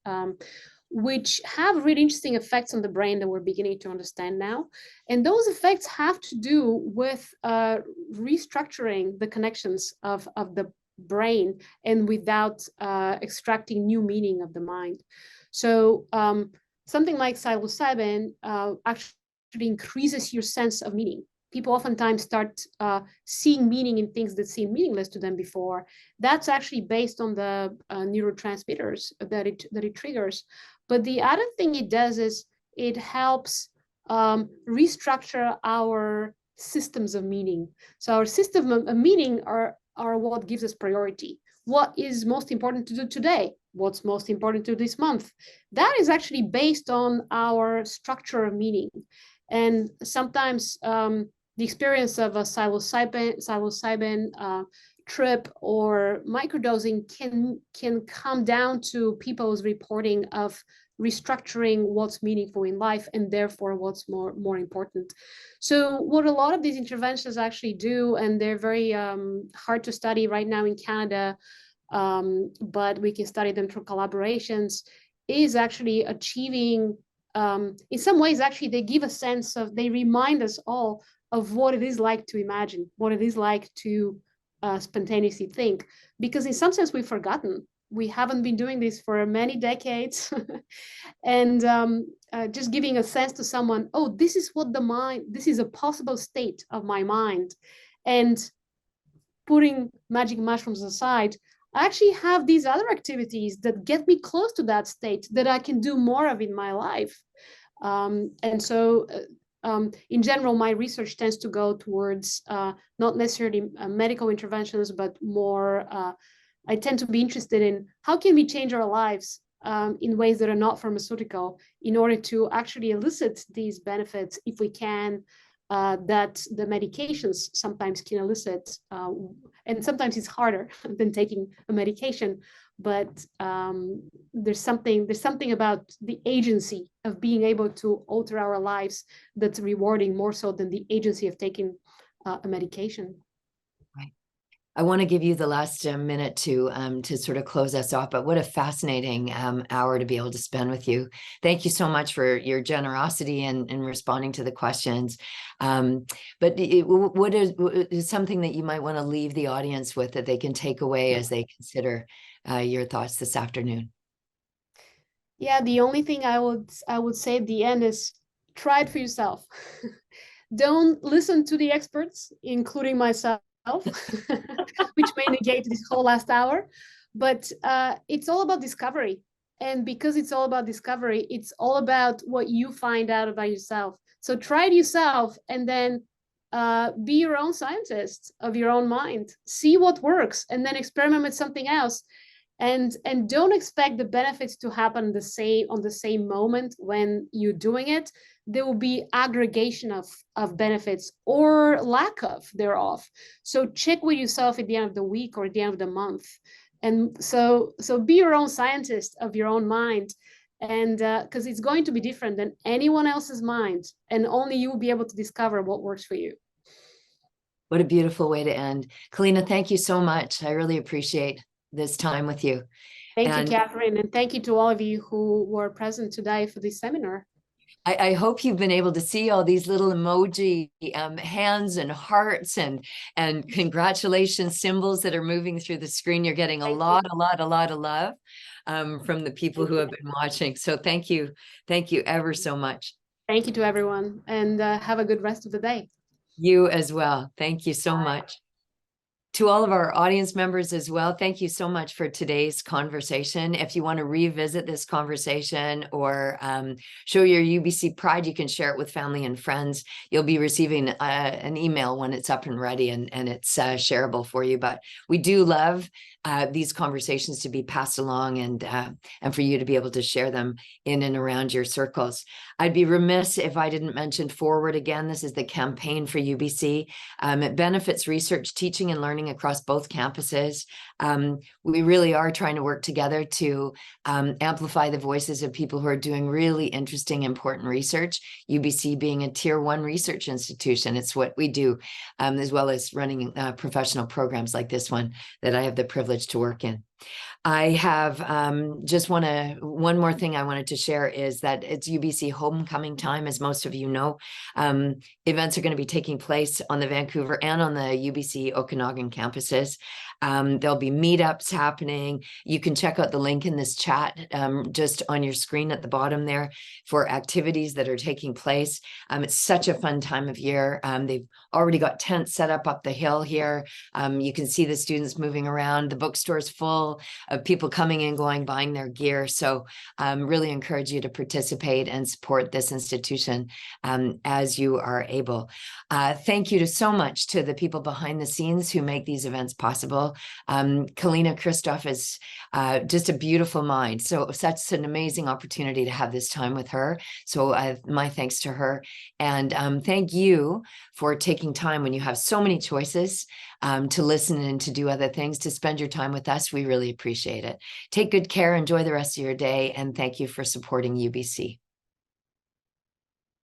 which have really interesting effects on the brain that we're beginning to understand now. And those effects have to do with restructuring the connections of the brain, and without extracting new meaning of the mind. So something like psilocybin actually increases your sense of meaning. People oftentimes start seeing meaning in things that seemed meaningless to them before. That's actually based on the neurotransmitters that it triggers. But the other thing it does is it helps restructure our systems of meaning. So our system of meaning are what gives us priority. What is most important to do today? What's most important to this month? That is actually based on our structure of meaning. And sometimes the experience of a psilocybin trip or microdosing can come down to people's reporting of restructuring what's meaningful in life, and therefore what's more important. So what a lot of these interventions actually do, and they're very hard to study right now in Canada, but we can study them through collaborations, is actually achieving, in some ways, actually, they give a sense of, they remind us all of what it is like to imagine, what it is like to spontaneously think. Because in some sense, we've forgotten. We haven't been doing this for many decades. And just giving a sense to someone, oh, this is what the mind, this is a possible state of my mind. And putting magic mushrooms aside, I actually have these other activities that get me close to that state that I can do more of in my life. And so in general, my research tends to go towards not necessarily medical interventions, but more, I tend to be interested in how can we change our lives in ways that are not pharmaceutical, in order to actually elicit these benefits, if we can, that the medications sometimes can elicit. And sometimes it's harder than taking a medication, but there's something about the agency of being able to alter our lives that's rewarding, more so than the agency of taking a medication. Right. I want to give you the last minute to sort of close us off, but what a fascinating hour to be able to spend with you. Thank you so much for your generosity and responding to the questions. But what is something that you might want to leave the audience with that they can take away as they consider your thoughts this afternoon? Yeah, the only thing I would say at the end is try it for yourself. Don't listen to the experts, including myself, which may negate this whole last hour. But it's all about discovery. And because it's all about discovery, it's all about what you find out about yourself. So try it yourself, and then be your own scientist of your own mind. See what works, and then experiment with something else. And don't expect the benefits to happen on the same moment when you're doing it. There will be aggregation of benefits or lack of thereof. So check with yourself at the end of the week or at the end of the month. And so be your own scientist of your own mind, And because it's going to be different than anyone else's mind, and only you will be able to discover what works for you. What a beautiful way to end. Kalina, thank you so much. I really appreciate this time with you. Thank you, Kathryn, and thank you to all of you who were present today for this seminar. I hope you've been able to see all these little emoji hands and hearts and congratulations symbols that are moving through the screen. You're getting a lot of love from the people who have been watching. So thank you ever so much. Thank you to everyone, and have a good rest of the day. You as well. Thank you so much. To all of our audience members as well, thank you so much for today's conversation. If you want to revisit this conversation or show your UBC pride, you can share it with family and friends. You'll be receiving an email when it's up and ready, and it's shareable for you. But we do love these conversations to be passed along, and for you to be able to share them in and around your circles. I'd be remiss if I didn't mention Forward again. This is the campaign for UBC. It benefits research, teaching, and learning across both campuses. We really are trying to work together to amplify the voices of people who are doing really interesting, important research. UBC being a tier 1 research institution, it's what we do, as well as running professional programs like this one that I have the privilege to work in. I have one more thing I wanted to share is that it's UBC homecoming time, as most of you know. Events are going to be taking place on the Vancouver and on the UBC Okanagan campuses. There'll be meetups happening. You can check out the link in this chat just on your screen at the bottom there for activities that are taking place. It's such a fun time of year. They've already got tents set up the hill here. You can see the students moving around. The bookstore's full of people coming and going, buying their gear. So really encourage you to participate and support this institution as you are able. Thank you so much to the people behind the scenes who make these events possible. Kalina Christoff is just a beautiful mind. So such an amazing opportunity to have this time with her. So my thanks to her. And thank you for taking time when you have so many choices to listen and to do other things, to spend your time with us. We really appreciate it. Take good care, enjoy the rest of your day, and thank you for supporting UBC.